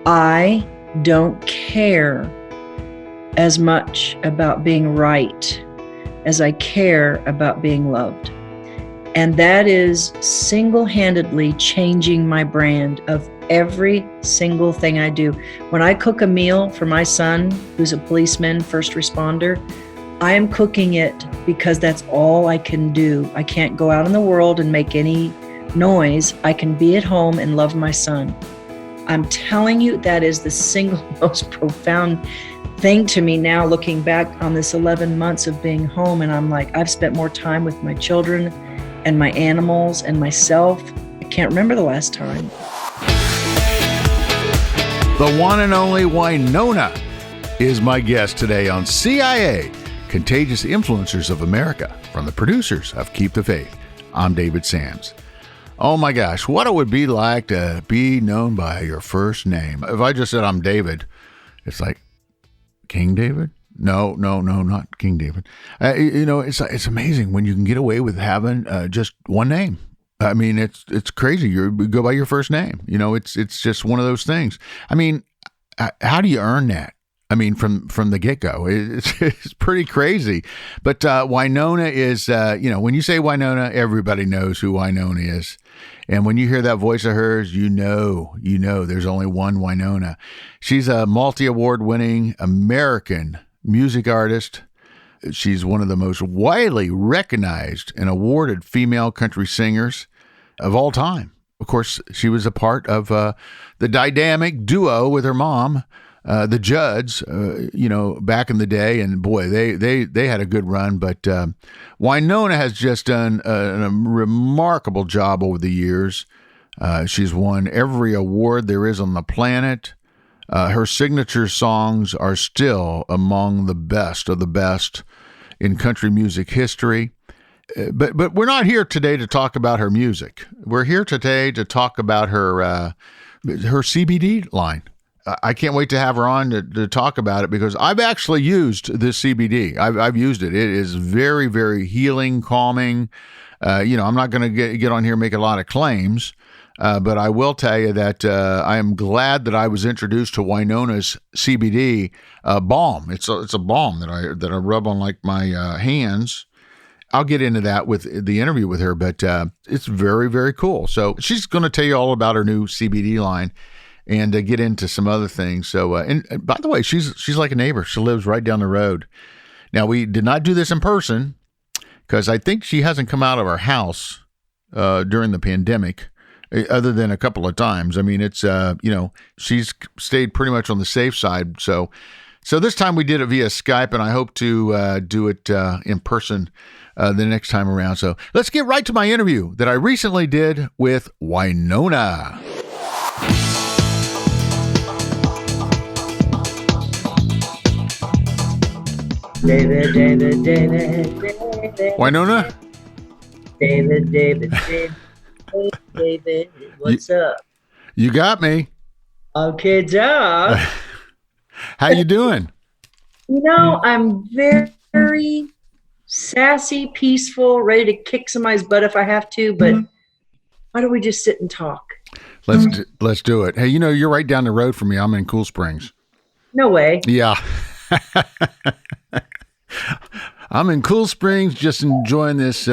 I don't care as much about being right as I care about being loved. And that is single-handedly changing my brand of every single thing I do. When I cook a meal for my son, who's a policeman, first responder, I am cooking it because that's all I can do. I can't go out in the world and make any noise. I can be at home and love my son. I'm telling you, that is the single most profound thing to me now, looking back on this 11 months of being home. And I'm like, I've spent more time with my children and my animals and myself. I can't remember the last time. The one and only Wynonna is my guest today on CIA, Contagious Influencers of America, from the producers of Keep the Faith. I'm David Sands. Oh my gosh, what it would be like to be known by your first name. If I just said I'm David, it's like, King David? No, not King David. It's amazing when you can get away with having just one name. I mean, it's crazy. You go by your first name. It's just one of those things. I mean, how do you earn that? I mean, from the get-go, it's pretty crazy. But Wynonna is, when you say Wynonna, everybody knows who Wynonna is. And when you hear that voice of hers, you know there's only one Wynonna. She's a multi-award winning American music artist. She's one of the most widely recognized and awarded female country singers of all time. Of course, she was a part of the dynamic duo with her mom, the Judds, back in the day, and boy, they had a good run. But Wynonna has just done a remarkable job over the years. She's won every award there is on the planet. Her signature songs are still among the best of the best in country music history. But we're not here today to talk about her music. We're here today to talk about her CBD line. I can't wait to have her on to talk about it, because I've actually used this CBD. I've used it. It is very, very healing, calming. I'm not going to get on here and make a lot of claims, but I will tell you that I am glad that I was introduced to Wynonna's CBD balm. It's a balm that I rub on like my hands. I'll get into that with the interview with her, but it's very, very cool. So she's going to tell you all about her new CBD line and get into some other things. So, and by the way, she's like a neighbor. She lives right down the road. Now, we did not do this in person because I think she hasn't come out of our house during the pandemic, other than a couple of times. I mean, it's, she's stayed pretty much on the safe side. So this time we did it via Skype, and I hope to do it in person the next time around. So let's get right to my interview that I recently did with Wynonna. David. Wynonna? David. What's up? You got me. Okay, Doc. How you doing? I'm very sassy, peaceful, ready to kick somebody's butt if I have to, but why don't we just sit and talk? Let's do it. Hey, you're right down the road from me. I'm in Cool Springs. No way. Yeah. I'm in Cool Springs, just enjoying this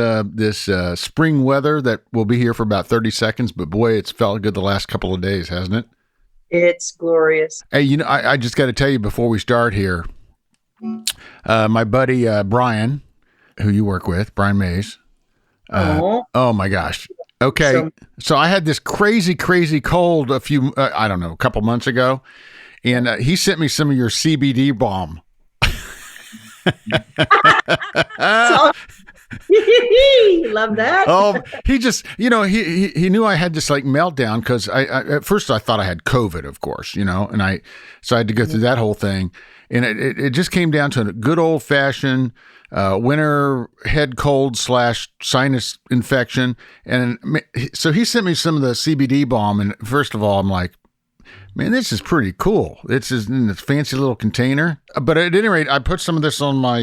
spring weather that will be here for about 30 seconds. But boy, it's felt good the last couple of days, hasn't it? It's glorious. Hey, I just got to tell you before we start here, my buddy Brian, who you work with, Brian Mays. Oh my gosh. Okay, so I had this crazy cold a couple months ago, and he sent me some of your CBD balm. Love that. Oh, he just, he knew I had this like meltdown because I at first I thought I had COVID, of course, and so I had to go through that whole thing, and it just came down to a good old fashioned winter head cold / sinus infection, and so he sent me some of the CBD balm, and first of all I'm like, man, this is pretty cool. It's in this fancy little container. But at any rate, I put some of this on my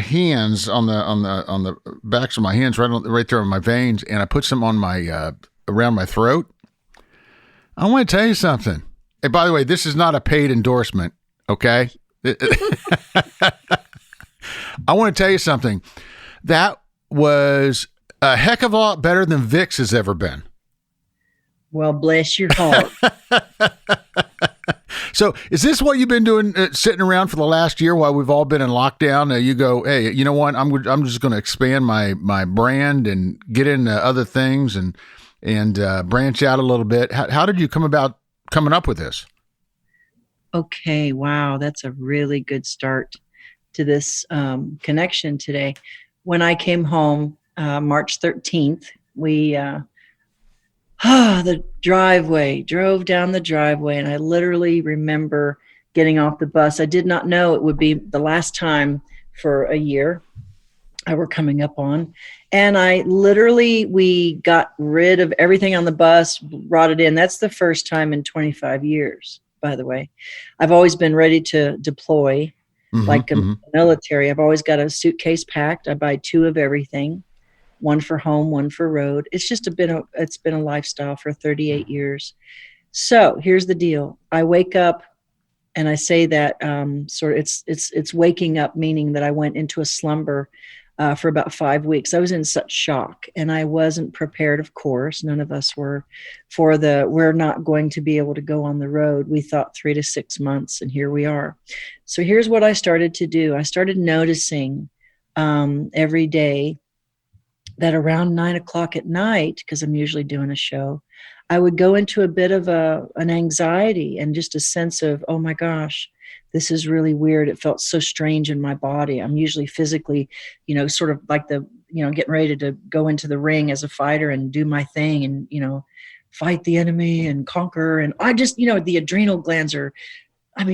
hands, on the backs of my hands, right there on my veins, and I put some on my around my throat. I want to tell you something. Hey, by the way, this is not a paid endorsement, okay? I want to tell you something. That was a heck of a lot better than Vicks has ever been. Well, bless your heart. So is this what you've been doing, sitting around for the last year while we've all been in lockdown? You go, hey, you know what? I'm just going to expand my brand and get into other things and branch out a little bit. How did you come about coming up with this? Okay, wow, that's a really good start to this connection today. When I came home March 13th, we drove down the driveway, and I literally remember getting off the bus. I did not know it would be the last time for a year we're coming up on. And we got rid of everything on the bus, brought it in. That's the first time in 25 years, by the way. I've always been ready to deploy like a military. I've always got a suitcase packed. I buy 2 of everything, one for home, one for road. It's just it's been a lifestyle for 38 years. So here's the deal. I wake up, and I say that it's waking up, meaning that I went into a slumber for about 5 weeks. I was in such shock, and I wasn't prepared, of course. None of us were we're not going to be able to go on the road. We thought 3 to 6 months, and here we are. So here's what I started to do. I started noticing every day that around 9:00 at night, because I'm usually doing a show, I would go into a bit of an anxiety and just a sense of, oh my gosh, this is really weird. It felt so strange in my body. I'm usually physically, sort of like getting ready to go into the ring as a fighter and do my thing and, fight the enemy and conquer. And I just, the adrenal glands are,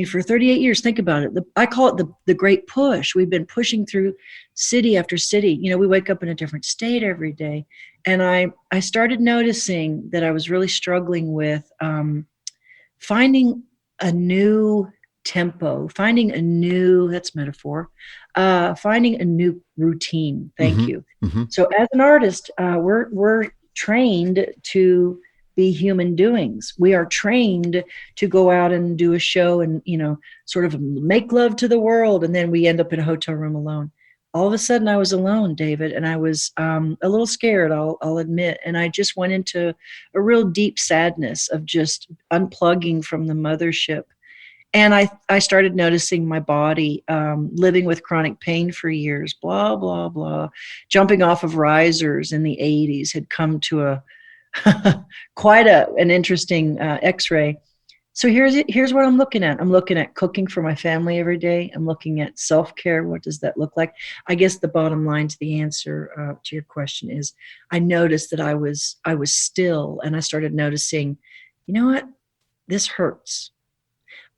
for 38 years, think about it. I call it the great push. We've been pushing through city after city. We wake up in a different state every day. And I started noticing that I was really struggling with finding a new tempo, finding a new routine. Thank you. So as an artist, we're trained to be human doings. We are trained to go out and do a show and, sort of make love to the world. And then we end up in a hotel room alone. All of a sudden I was alone, David, and I was a little scared, I'll admit. And I just went into a real deep sadness of just unplugging from the mothership. And I started noticing my body living with chronic pain for years, blah, blah, blah. Jumping off of risers in the 80s had come to quite an interesting x-ray. So here's what I'm looking at. I'm looking at cooking for my family every day. I'm looking at self-care. What does that look like? I guess the bottom line to the answer to your question is I noticed that I was still, and I started noticing, you know what? This hurts.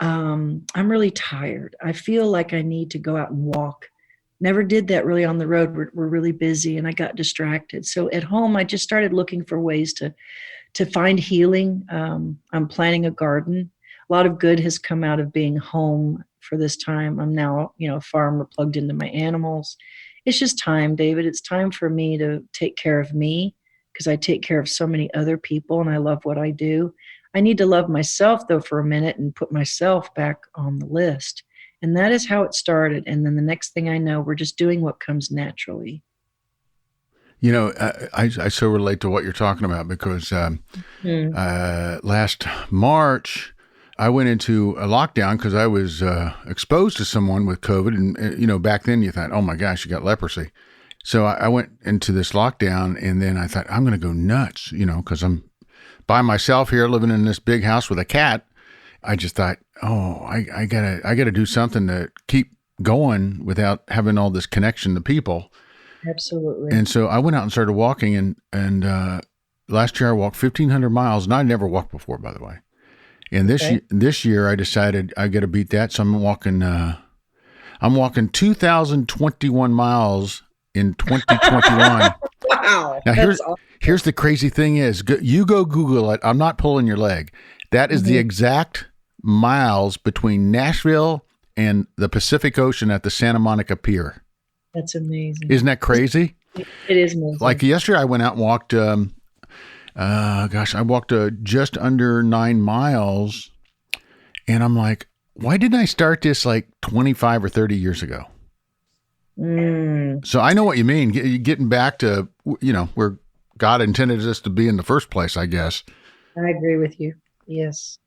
I'm really tired. I feel like I need to go out and walk. Never did that really on the road. We're really busy, and I got distracted. So at home, I just started looking for ways to find healing. I'm planting a garden. A lot of good has come out of being home for this time. I'm now, a farmer plugged into my animals. It's just time, David. It's time for me to take care of me because I take care of so many other people and I love what I do. I need to love myself, though, for a minute and put myself back on the list. And that is how it started. And then the next thing I know, we're just doing what comes naturally. I so relate to what you're talking about because last March, I went into a lockdown because I was exposed to someone with COVID. And, back then you thought, oh, my gosh, you got leprosy. So I went into this lockdown and then I thought, I'm going to go nuts, because I'm by myself here living in this big house with a cat. I just thought, I gotta do something to keep going without having all this connection to people. Absolutely. And so I went out and started walking and last year I walked 1,500 miles and I'd never walked before, by the way. And this year I decided I got to beat that. So I'm walking 2,021 miles in 2021. Wow. Now here's the crazy thing is you go Google it. I'm not pulling your leg. That is the exact miles between Nashville and the Pacific Ocean at the Santa Monica Pier. That's amazing. Isn't that crazy? It is amazing. Like yesterday I went out and walked, I walked just under 9 miles And I'm like, why didn't I start this like 25 or 30 years ago? So I know what you mean. Getting back to, where God intended us to be in the first place, I guess. I agree with you. Yes.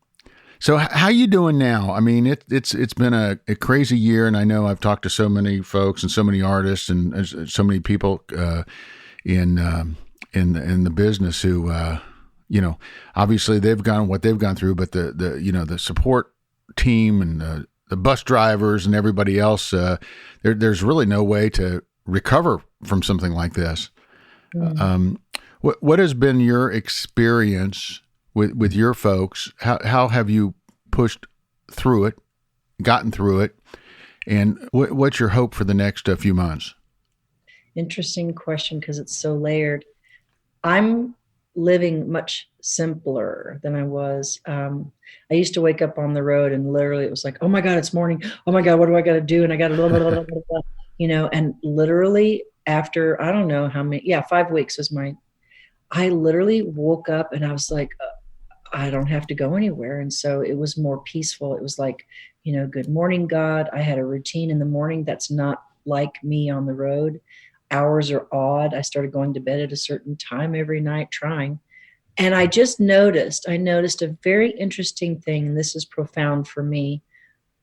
So how you doing now? I mean, it's been a crazy year, and I know I've talked to so many folks and so many artists and so many people in the business who obviously they've gone what they've gone through, but the support team and the bus drivers and everybody else, there's really no way to recover from something like this. What has been your experience with your folks? How have you pushed through it, gotten through it, and what's your hope for the next few months? Interesting question, because it's so layered. I'm living much simpler than I was. I used to wake up on the road and literally it was like, oh my God, it's morning. Oh my God, what do I got to do? And I got to blah, blah, blah, blah, blah, and literally after, I don't know how many, 5 weeks was I literally woke up and I was like, I don't have to go anywhere. And so it was more peaceful. It was like, good morning, God. I had a routine in the morning that's not like me on the road. Hours are odd. I started going to bed at a certain time every night trying. And I noticed a very interesting thing. And this is profound for me.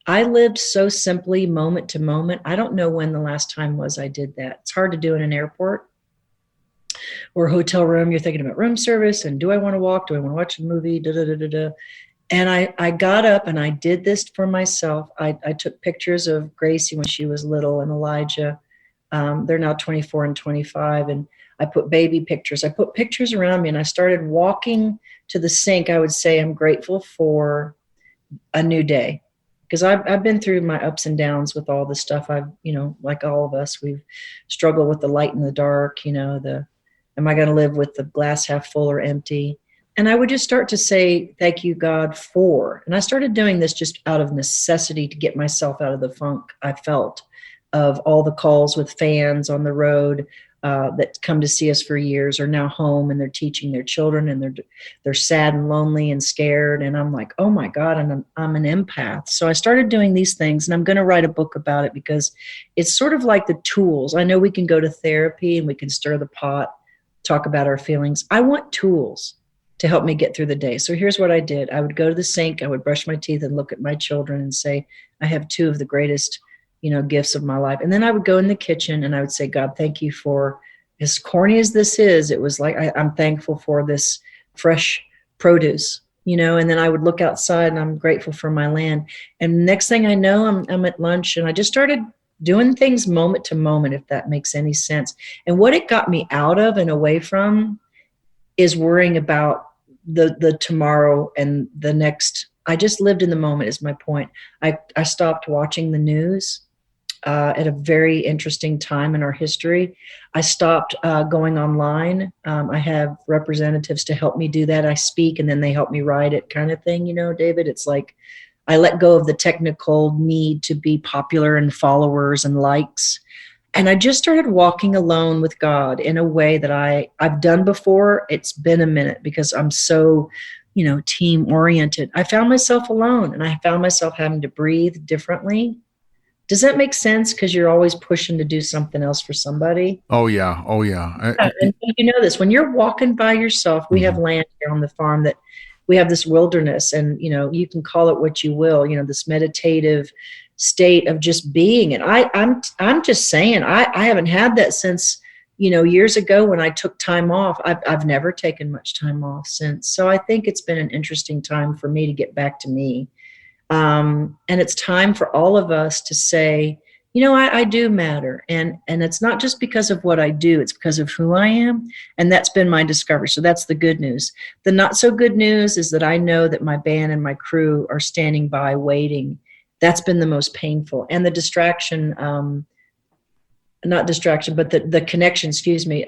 I lived so simply moment to moment. I don't know when the last time was I did that. It's hard to do in an airport or a hotel room. You're thinking about room service and do I want to walk? Do I want to watch a movie? Da, da, da, da, da. And I got up and I did this for myself. I took pictures of Gracie when she was little and Elijah. They're now 24 and 25. And I put baby pictures. I put pictures around me and I started walking to the sink. I would say I'm grateful for a new day. Because I've been through my ups and downs with all the stuff. Like all of us, we've struggled with the light and the dark, am I going to live with the glass half full or empty? And I would just start to say, thank you, God, for. And I started doing this just out of necessity to get myself out of the funk I felt of all the calls with fans on the road that come to see us for years are now home and they're teaching their children and they're sad and lonely and scared. And I'm like, oh my God, I'm an empath. So I started doing these things and I'm going to write a book about it because it's sort of like the tools. I know we can go to therapy and we can stir the pot, talk about our feelings. I want tools to help me get through the day. So here's what I did. I would go to the sink, I would brush my teeth and look at my children and say, I have two of the greatest gifts of my life. And then I would go in the kitchen and I would say, God, thank you for, as corny as this is, it was like, I'm thankful for this fresh produce, and then I would look outside and I'm grateful for my land. And next thing I know, I'm at lunch and I just started doing things moment to moment, if that makes any sense. And what it got me out of and away from is worrying about the tomorrow and the next. I just lived in the moment is my point. I stopped watching the news. At a very interesting time in our history. I stopped going online. I have representatives to help me do that. I speak and then they help me write it kind of thing, David. It's like I let go of the technical need to be popular and followers and likes. And I just started walking alone with God in a way that I've done before. It's been a minute because I'm so, team oriented. I found myself alone and I found myself having to breathe differently. Does that make sense? Because you're always pushing to do something else for somebody. Oh, yeah. Oh, yeah. And this, when you're walking by yourself, we have land here on the farm that we have this wilderness and, you can call it what you will, this meditative state of just being. And I'm just saying, I haven't had that since, years ago when I took time off. I've never taken much time off since. So I think it's been an interesting time for me to get back to me. And it's time for all of us to say, I do matter. And it's not just because of what I do, it's because of who I am. And that's been my discovery. So that's the good news. The not so good news is that I know that my band and my crew are standing by waiting. That's been the most painful. And the distraction, not distraction, but the connection,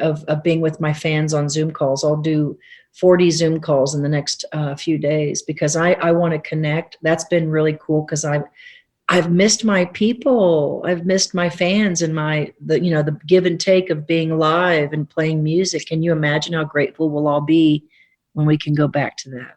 of being with my fans on Zoom calls. I'll do 40 Zoom calls in the next few days because I want to connect. That's been really cool because I've missed my people. I've missed my fans and the give and take of being live and playing music. Can you imagine how grateful we'll all be when we can go back to that?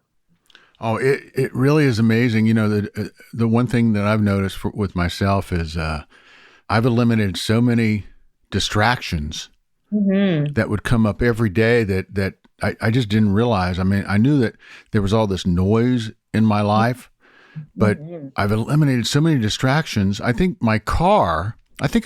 Oh, it really is amazing. The one thing that I've noticed with myself is I've eliminated so many distractions Mm-hmm. that would come up every day that I just didn't realize. I mean, I knew that there was all this noise in my life, but Mm-hmm. I've eliminated so many distractions. I think I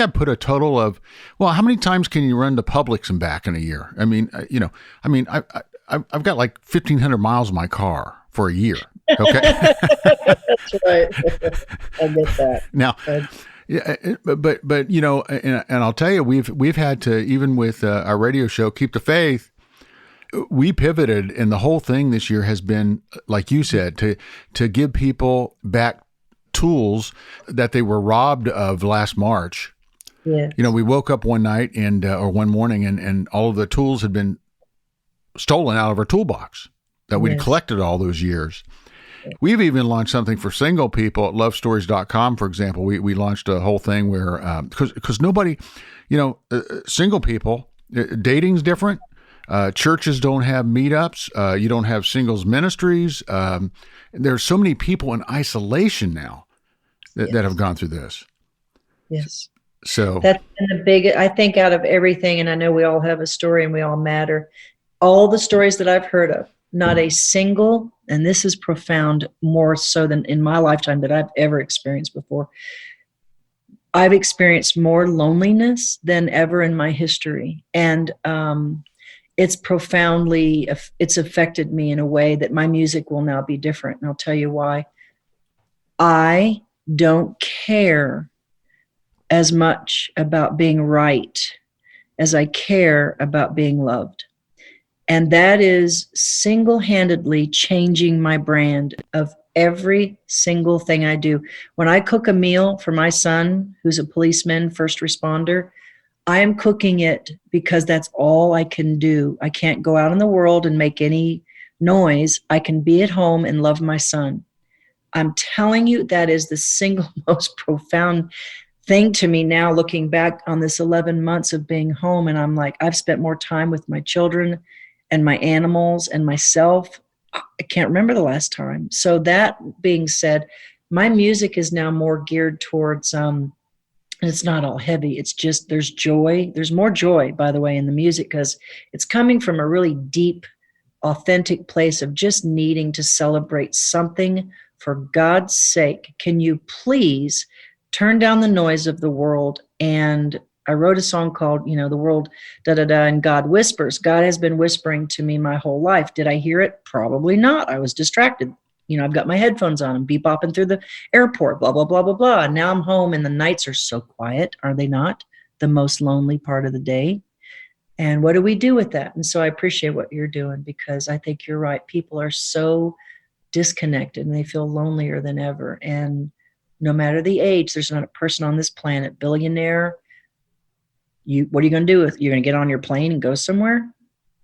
put a total of, well, how many times can you run to Publix and back in a year? I mean, I've got like 1,500 miles in my car for a year. Okay. That's right. I get that. Now, yeah, but and I'll tell you, we've had to, even with our radio show, Keep the Faith, we pivoted, and the whole thing this year has been, like you said, to give people back tools that they were robbed of last March. Yeah. We woke up one night or one morning, and all of the tools had been stolen out of our toolbox that we'd collected all those years. We've even launched something for single people at lovestories.com, for example. We launched a whole thing where, because nobody, single people, dating's different. Churches don't have meetups. You don't have singles ministries. There's so many people in isolation now that have gone through this. Yes. So that's been the big, I think, out of everything, and I know we all have a story and we all matter. All the stories that I've heard of, not a single, and this is profound, more so than in my lifetime that I've ever experienced before. I've experienced more loneliness than ever in my history. And it's affected me in a way that my music will now be different. And I'll tell you why. I don't care as much about being right as I care about being loved. And that is single-handedly changing my brand of every single thing I do. When I cook a meal for my son, who's a policeman, first responder, I am cooking it because that's all I can do. I can't go out in the world and make any noise. I can be at home and love my son. I'm telling you, that is the single most profound thing to me now, looking back on this 11 months of being home. And I'm like, I've spent more time with my children and my animals and myself. I can't remember the last time. So that being said, my music is now more geared towards, and it's not all heavy. It's just, there's joy. There's more joy, by the way, in the music, because it's coming from a really deep, authentic place of just needing to celebrate something. For God's sake, can you please turn down the noise of the world? And I wrote a song called, the world, and God whispers. God has been whispering to me my whole life. Did I hear it? Probably not. I was distracted. I've got my headphones on and bebopping through the airport, blah, blah, blah, blah, blah. And now I'm home and the nights are so quiet. Are they not? The most lonely part of the day. And what do we do with that? And so I appreciate what you're doing, because I think you're right. People are so disconnected and they feel lonelier than ever. And no matter the age, there's not a person on this planet, billionaire. What are you going to do with? You're going to get on your plane and go somewhere?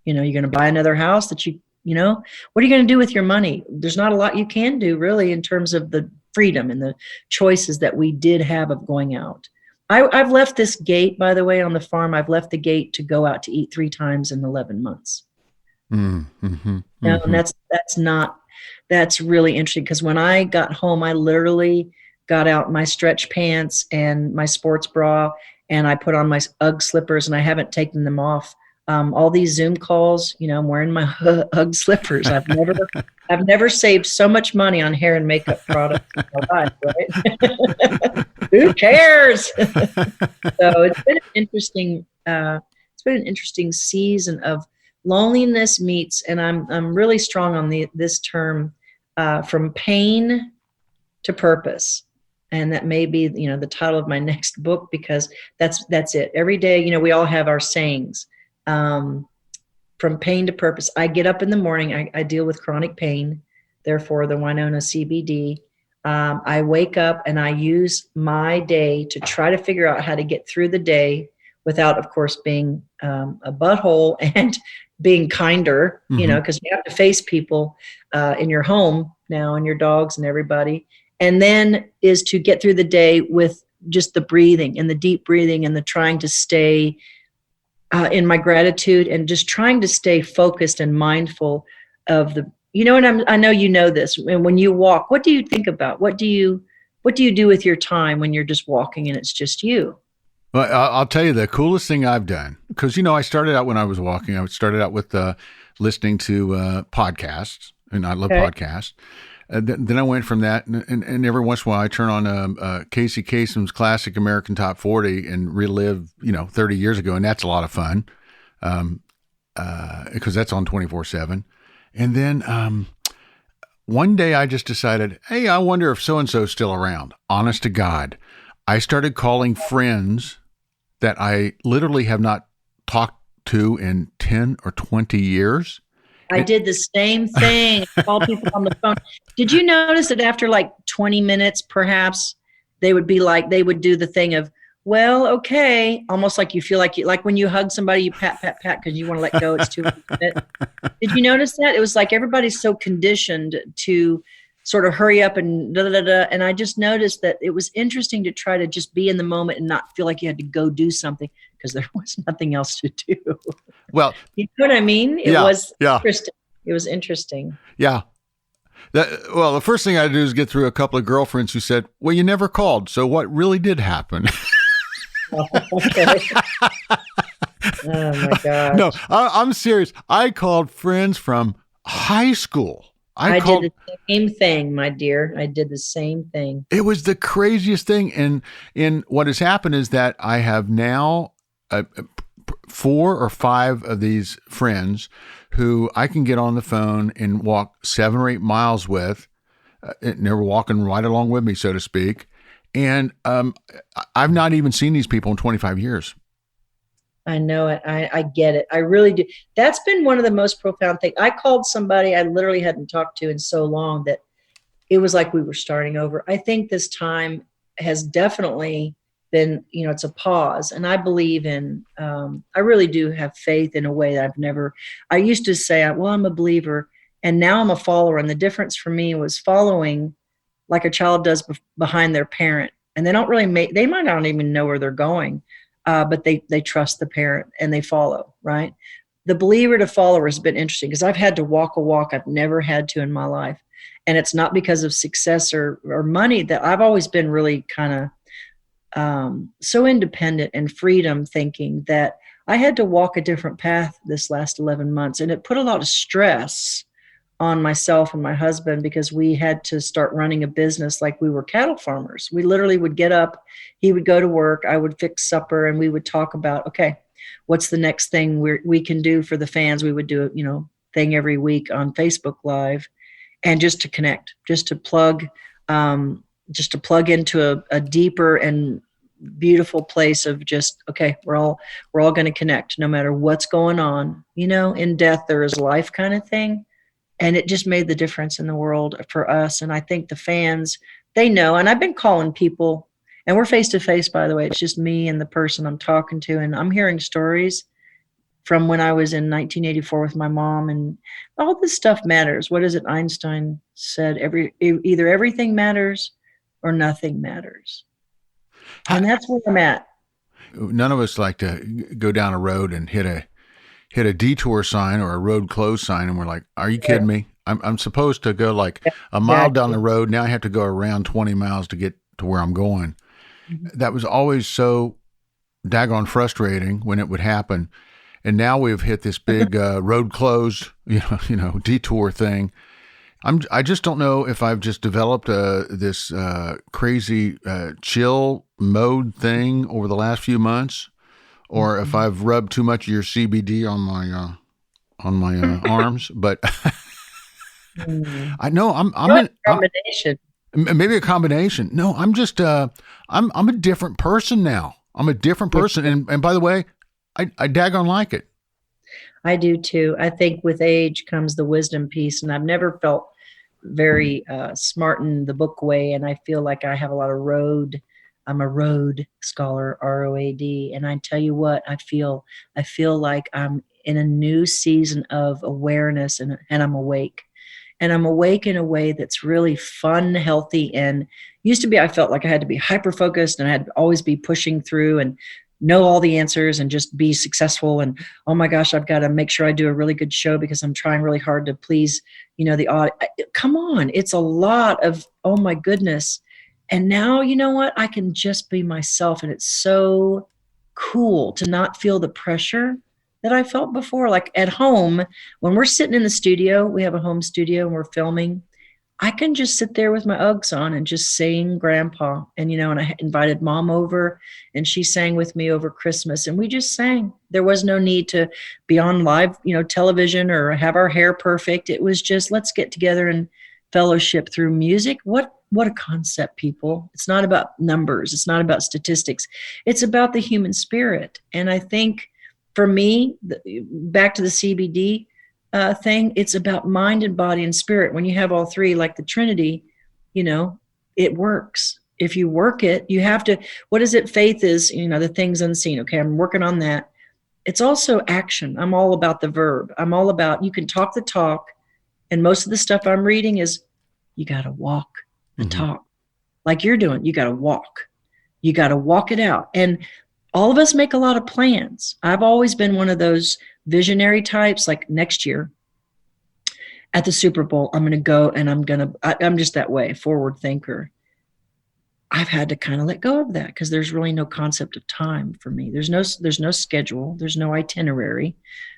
You're going to buy another house that what are you going to do with your money? There's not a lot you can do really in terms of the freedom and the choices that we did have of going out. I've left this gate, by the way, on the farm. I've left the gate to go out to eat 3 times in 11 months. Mm-hmm, and that's really interesting, because when I got home, I literally got out my stretch pants and my sports bra, and I put on my Ugg slippers, and I haven't taken them off. All these Zoom calls, I'm wearing my Ugg slippers. I've never saved so much money on hair and makeup products in my life, right? Who cares? So it's been an interesting season of loneliness meets, and I'm really strong on this term, from pain to purpose. And that may be, the title of my next book, because that's it. Every day, we all have our sayings, from pain to purpose. I get up in the morning, I deal with chronic pain, therefore the Wynonna CBD. I wake up and I use my day to try to figure out how to get through the day without, of course, being a butthole, and being kinder, because you have to face people in your home now, and your dogs and everybody. And then is to get through the day with just the breathing and the deep breathing and the trying to stay in my gratitude, and just trying to stay focused and mindful of and I know you know this. And when you walk, what do you think about? What do you do with your time when you're just walking and it's just you? Well, I'll tell you the coolest thing I've done, because, I started out when I was walking. I started out with listening to podcasts, and I love Okay. podcasts. Then I went from that, and every once in a while I turn on Casey Kasem's Classic American Top 40 and relive, 30 years ago, and that's a lot of fun because that's on 24/7. And then one day I just decided, hey, I wonder if so-and-so is still around. Honest to God, I started calling friends that I literally have not talked to in 10 or 20 years. I did the same thing. I called people on the phone. Did you notice that after like 20 minutes, perhaps, they would do the thing of, well, okay, almost like you feel like when you hug somebody, you pat, pat, pat, because you want to let go. It's too intimate. Did you notice that? It was like everybody's so conditioned to sort of hurry up and da, da, da, da. And I just noticed that it was interesting to try to just be in the moment and not feel like you had to go do something because there was nothing else to do. Well, you know what I mean? It was interesting. It was interesting. Yeah. The first thing I do is get through a couple of girlfriends who said, well, you never called. So what really did happen? Oh, okay. Oh my gosh. No, I'm serious. I called friends from high school. I did the same thing, my dear. I did the same thing. It was the craziest thing. And what has happened is that I have now 4 or 5 of these friends who I can get on the phone and walk 7 or 8 miles with. And they're walking right along with me, so to speak. And I've not even seen these people in 25 years. I know it. I get it. I really do. That's been one of the most profound things. I called somebody I literally hadn't talked to in so long that it was like we were starting over. I think this time has definitely been, it's a pause. And I believe I really do have faith in a way that I used to say, well, I'm a believer, and now I'm a follower. And the difference for me was following like a child does behind their parent. And they don't really they might not even know where they're going. But they trust the parent and they follow, right? The believer to follower has been interesting because I've had to walk a walk I've never had to in my life. And it's not because of success or money. That I've always been really kind of so independent and freedom thinking that I had to walk a different path this last 11 months. And it put a lot of stress on myself and my husband because we had to start running a business like we were cattle farmers. We literally would get up, he would go to work, I would fix supper, and we would talk about, okay, what's the next thing we can do for the fans? We would do a thing every week on Facebook Live, and just to connect, just to plug into a deeper and beautiful place of just, okay, we're all going to connect no matter what's going on. In death there is life kind of thing. And it just made the difference in the world for us. And I think the fans, they know. And I've been calling people, and we're face to face, by the way. It's just me and the person I'm talking to. And I'm hearing stories from when I was in 1984 with my mom. And all this stuff matters. What is it Einstein said? Either everything matters or nothing matters. And that's where I'm at. None of us like to go down a road and hit a detour sign or a road closed sign, and we're like, are you kidding me? I'm supposed to go like a mile down the road. Now I have to go around 20 miles to get to where I'm going. Mm-hmm. That was always so daggone frustrating when it would happen. And now we've hit this big road closed, detour thing. I just don't know if I've just developed this crazy chill mode thing over the last few months, or if I've rubbed too much of your CBD on my arms. But I know I'm a combination. Maybe a combination. No, I'm just I'm a different person now. I'm a different person, and by the way, I daggone like it. I do too. I think with age comes the wisdom piece, and I've never felt very smart in the book way, and I feel like I have a lot of road. I'm a road scholar, ROAD, and I tell you what, I feel like I'm in a new season of awareness, and I'm awake. And I'm awake in a way that's really fun, healthy, and used to be I felt like I had to be hyper-focused and I had to always be pushing through. And know all the answers and just be successful. And, oh my gosh, I've got to make sure I do a really good show because I'm trying really hard to please, the audience. Come on. It's a lot of, oh my goodness. And now, you know what? I can just be myself. And it's so cool to not feel the pressure that I felt before. Like at home, when we're sitting in the studio, we have a home studio and we're filming, I can just sit there with my Uggs on and just sing Grandpa. And, and I invited Mom over and she sang with me over Christmas and we just sang. There was no need to be on live, television or have our hair perfect. It was just, let's get together and fellowship through music. What a concept, people. It's not about numbers. It's not about statistics. It's about the human spirit. And I think for me, back to the CBD, thing, it's about mind and body and spirit. When you have all three, like the Trinity, it works. If you work it, you have to, what is it? Faith is, the things unseen. Okay. I'm working on that. It's also action. I'm all about the verb. I'm all about, you can talk the talk. And most of the stuff I'm reading is you got to walk the talk like you're doing. You got to walk. You got to walk it out. And all of us make a lot of plans. I've always been one of those visionary types. Like next year at the Super Bowl, I'm going to go and I'm just that way, forward thinker. I've had to kind of let go of that because there's really no concept of time for me. There's no schedule. There's no itinerary.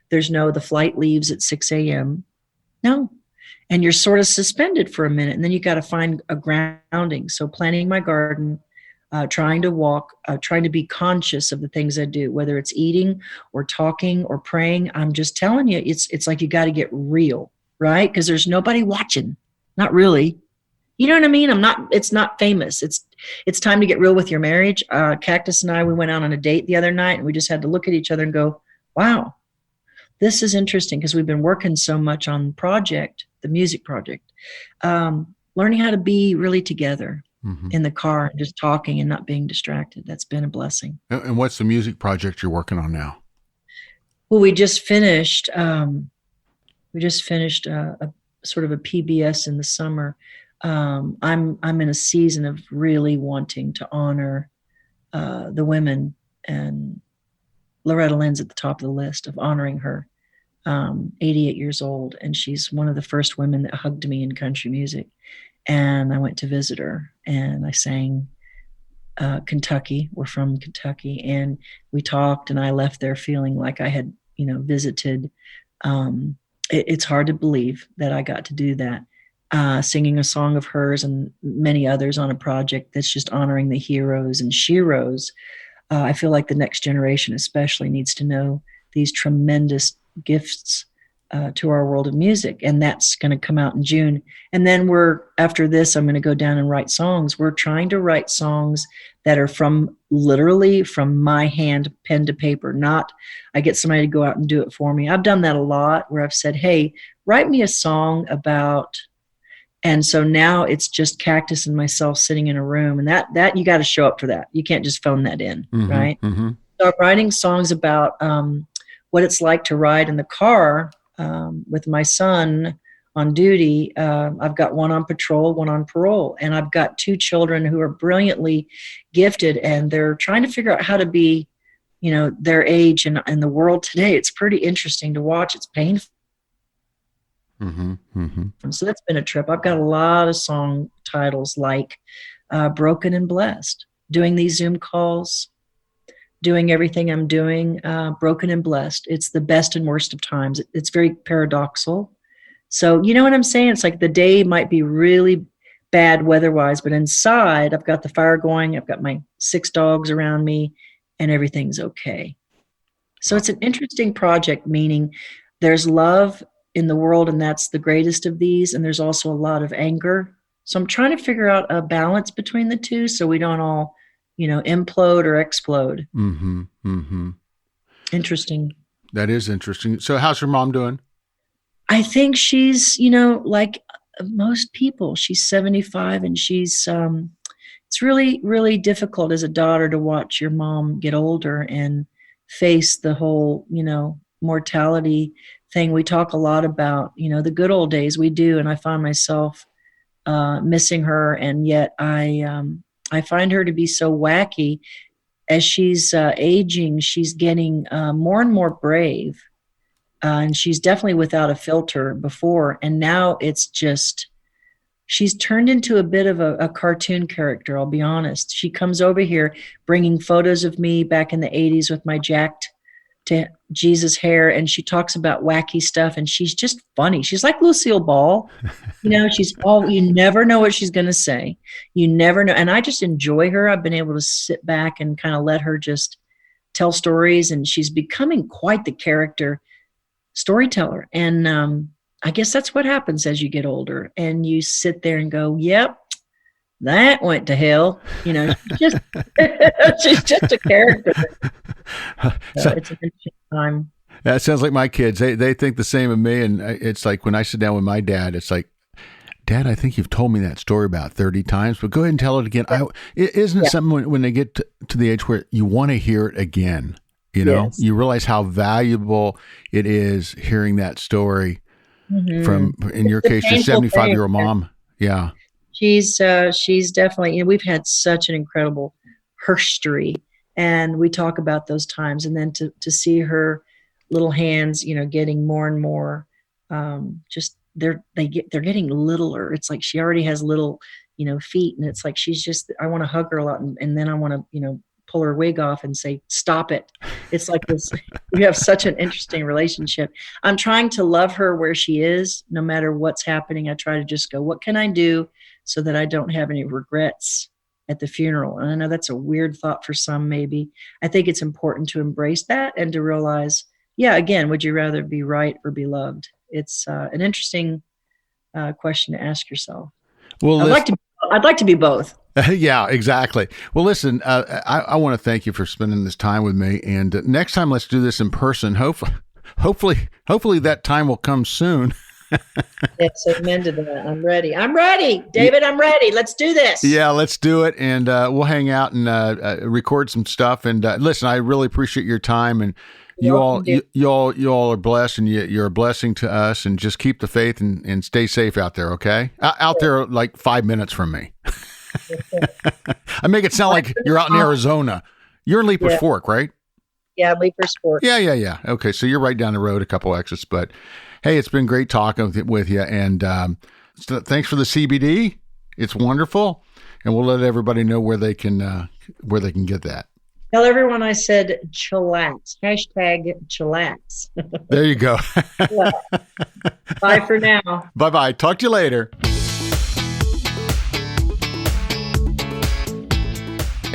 There's no, the flight leaves at 6 a.m. No. And you're sort of suspended for a minute and then you got to find a grounding. So planting my garden, trying to walk, trying to be conscious of the things I do, whether it's eating or talking or praying. I'm just telling you, it's like you got to get real, right? Because there's nobody watching. Not really. You know what I mean? It's not famous. It's time to get real with your marriage. Cactus and I, we went out on a date the other night and we just had to look at each other and go, wow, this is interesting because we've been working so much on the music project, learning how to be really together. In the car, just talking and not being distracted. That's been a blessing. And what's the music project you're working on now? Well, we just finished a sort of a PBS in the summer. I'm in a season of really wanting to honor the women, and Loretta Lynn's at the top of the list of honoring her. 88 years old, and she's one of the first women that hugged me in country music. And I went to visit her and I sang Kentucky. We're from Kentucky. And we talked and I left there feeling like I had, visited. It's hard to believe that I got to do that, singing a song of hers and many others on a project that's just honoring the heroes and sheroes. I feel like the next generation especially needs to know these tremendous gifts to our world of music. And that's going to come out in June. And then after this, I'm going to go down and write songs. We're trying to write songs that are literally from my hand, pen to paper, not I get somebody to go out and do it for me. I've done that a lot where I've said, hey, write me a song about, and so now it's just Cactus and myself sitting in a room, and that you got to show up for that. You can't just phone that in, right? Mm-hmm. So I'm writing songs about what it's like to ride in the car with my son on duty. I've got one on patrol, one on parole, and I've got two children who are brilliantly gifted, and they're trying to figure out how to be, their age and the world today. It's pretty interesting to watch. It's painful. Mm-hmm. Mm-hmm. So that's been a trip. I've got a lot of song titles like Broken and Blessed, doing these Zoom calls, doing everything I'm doing, broken and blessed. It's the best and worst of times. It's very paradoxical. So you know what I'm saying? It's like the day might be really bad weather-wise, but inside I've got the fire going. I've got my 6 dogs around me and everything's okay. So it's an interesting project, meaning there's love in the world and that's the greatest of these. And there's also a lot of anger. So I'm trying to figure out a balance between the two so we don't all implode or explode. Mm-hmm. Mm-hmm. Interesting. That is interesting. So how's your mom doing? I think she's, like most people, she's 75 and she's, it's really, really difficult as a daughter to watch your mom get older and face the whole, mortality thing. We talk a lot about, the good old days. We do. And I find myself missing her. And yet I find her to be so wacky as she's aging, she's getting more and more brave. And she's definitely without a filter before. And now it's just, she's turned into a bit of a cartoon character, I'll be honest. She comes over here bringing photos of me back in the 80s with my jacked to Jesus hair, and she talks about wacky stuff, and she's just funny. She's like Lucille Ball. You never know what she's going to say. You never know. And I just enjoy her. I've been able to sit back and kind of let her just tell stories, and she's becoming quite the character storyteller. And I guess that's what happens as you get older, and you sit there and go, yep, that went to hell. She's just a character. So it's an interesting time. That sounds like my kids. They think the same of me. And it's like when I sit down with my dad, it's like, Dad, I think you've told me that story about 30 times, but go ahead and tell it again. Isn't it something when they get to the age where you want to hear it again? Yes. You realize how valuable it is hearing that story from, in your case, your 75-year-old mom. Yeah. She's definitely, we've had such an incredible history, and we talk about those times, and then to see her little hands, getting more and more, just they're getting littler. It's like she already has little, feet, and it's like she's just, I want to hug her a lot, and then I want to, pull her wig off and say, stop it. It's like this, we have such an interesting relationship. I'm trying to love her where she is, no matter what's happening. I try to just go, what can I do so that I don't have any regrets at the funeral? And I know that's a weird thought for some, maybe. I think it's important to embrace that and to realize, again, would you rather be right or be loved? It's an interesting question to ask yourself. Well, I'd like to be both. Yeah, exactly. Well, listen, I want to thank you for spending this time with me. And next time, let's do this in person. Hopefully that time will come soon. Yes, amen to that. I'm ready, David. I'm ready. Let's do this. Yeah, let's do it, and we'll hang out and record some stuff. And listen, I really appreciate your time, and you all are blessed, and you're a blessing to us. And just keep the faith and stay safe out there. Okay, out there like 5 minutes from me. I make it sound like you're out in Arizona. You're in Leaper's Fork, right? Yeah, Leaper's Fork. Yeah. Okay, so you're right down the road, a couple exits. But hey, it's been great talking with you, and thanks for the CBD. It's wonderful, and we'll let everybody know where they can get that. Tell everyone I said chillax. #chillax. There you go. Bye for now. Bye. Talk to you later.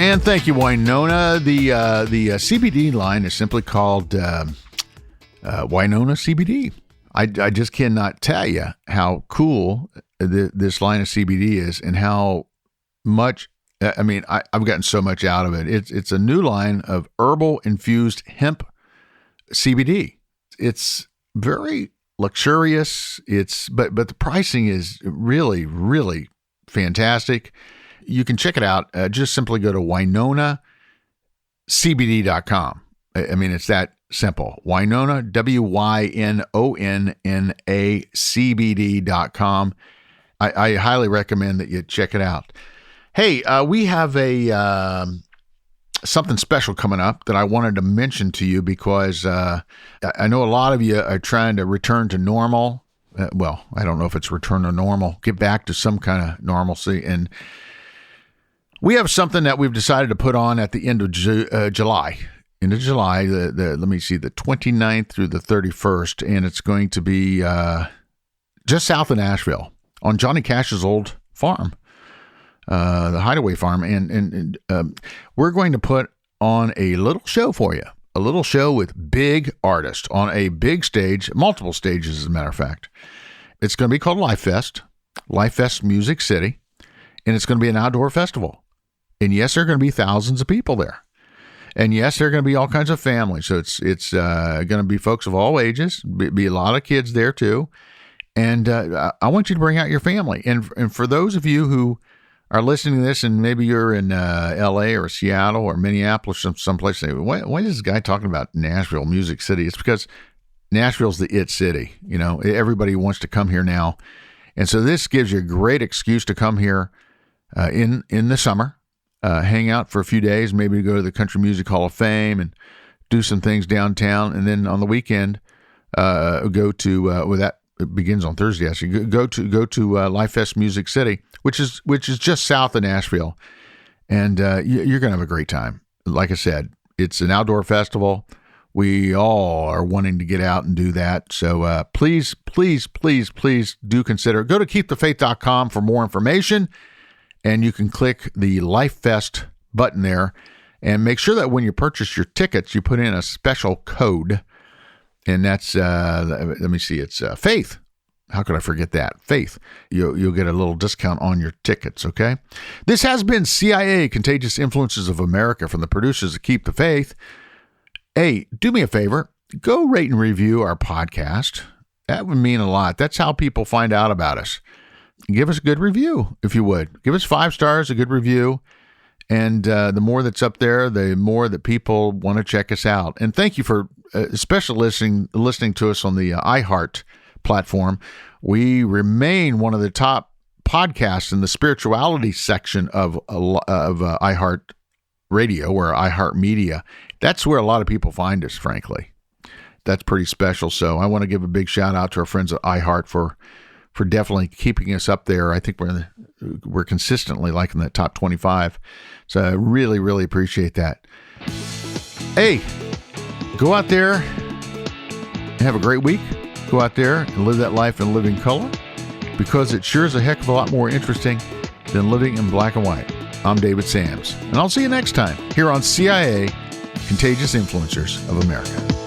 And thank you, Wynonna. The CBD line is simply called Wynonna CBD. I just cannot tell you how cool this line of CBD is, and how much. I've gotten so much out of it. It's a new line of herbal infused hemp CBD. It's very luxurious. But the pricing is really, really fantastic. You can check it out. Just simply go to WynonnaCBD.com. It's that simple. Wynonna, WYNONNA CBD.com. I highly recommend that you check it out. Hey, we have something special coming up that I wanted to mention to you, because I know a lot of you are trying to return to normal. Well, I don't know if it's return to normal, get back to some kind of normalcy. And we have something that we've decided to put on at the end of July. End of July, let me see, the 29th through the 31st, and it's going to be just south of Nashville on Johnny Cash's old farm, the Hideaway Farm, and we're going to put on a little show for you, a little show with big artists on a big stage, multiple stages, as a matter of fact. It's going to be called Life Fest Music City, and it's going to be an outdoor festival. And yes, there are going to be thousands of people there. And yes, there are going to be all kinds of families. So it's going to be folks of all ages, be a lot of kids there too. And I want you to bring out your family. And for those of you who are listening to this, and maybe you're in LA or Seattle or Minneapolis, someplace, say, why is this guy talking about Nashville, Music City? It's because Nashville's the it city. Everybody wants to come here now. And so this gives you a great excuse to come here in the summer. hang out for a few days, maybe go to the Country Music Hall of Fame and do some things downtown. And then on the weekend, go to, it begins on Thursday, actually, go to Life Fest Music City, which is just south of Nashville. And you're going to have a great time. Like I said, it's an outdoor festival. We all are wanting to get out and do that. So please do consider. Go to KeepTheFaith.com for more information, and you can click the Life Fest button there, and make sure that when you purchase your tickets, you put in a special code, and that's, let me see, it's Faith. How could I forget that? Faith. You'll get a little discount on your tickets, okay? This has been CIA, Contagious Influences of America, from the producers of Keep the Faith. Hey, do me a favor. Go rate and review our podcast. That would mean a lot. That's how people find out about us. Give us a good review, if you would. Give us 5 stars, a good review. And the more that's up there, the more that people want to check us out. And thank you for especially listening to us on the iHeart platform. We remain one of the top podcasts in the spirituality section of iHeart Radio or iHeart Media. That's where a lot of people find us, frankly. That's pretty special. So I want to give a big shout out to our friends at iHeart for definitely keeping us up there. I think we're consistently like in that top 25. So I really, really appreciate that. Hey, go out there and have a great week. Go out there and live that life in living color, because it sure is a heck of a lot more interesting than living in black and white. I'm David Sams, and I'll see you next time here on CIA, Contagious Influencers of America.